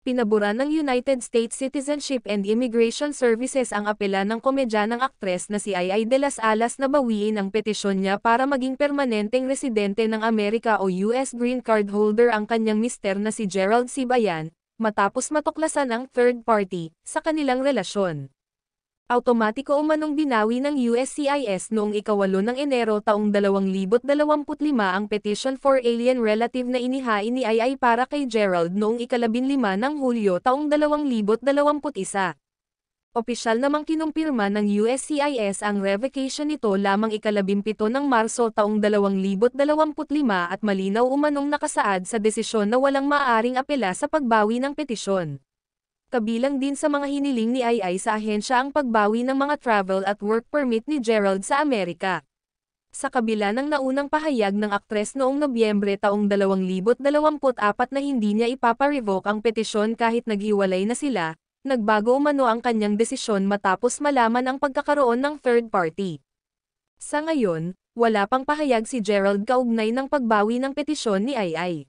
Pinabura ng United States Citizenship and Immigration Services ang apela ng komedyanang aktres na si Ai de las Alas na bawiin ang petisyon niya para maging permanenteng residente ng Amerika o US Green Card holder ang kanyang mister na si Gerald Sibayan, matapos matuklasan ang third party sa kanilang relasyon. Automatiko umanong binawi ng USCIS noong ika-8 ng Enero taong 2025 ang petition for alien relative na inihain ni Ai para kay Gerald noong ika-15 ng Hulyo taong 2021. Opisyal namang kinumpirma ng USCIS ang revocation nito lamang ika-17 ng Marso taong 2025 at malinaw umanong nakasaad sa desisyon na walang maaaring apela sa pagbawi ng petisyon. Kabilang din sa mga hiniling ni Ai sa ahensya ang pagbawi ng mga travel at work permit ni Gerald sa Amerika. Sa kabila ng naunang pahayag ng aktres noong Nobyembre taong 2024 na hindi niya ipapa-revoke ang petisyon kahit naghiwalay na sila, nagbago umano ang kanyang desisyon matapos malaman ang pagkakaroon ng third party. Sa ngayon, wala pang pahayag si Gerald kaugnay ng pagbawi ng petisyon ni Ai.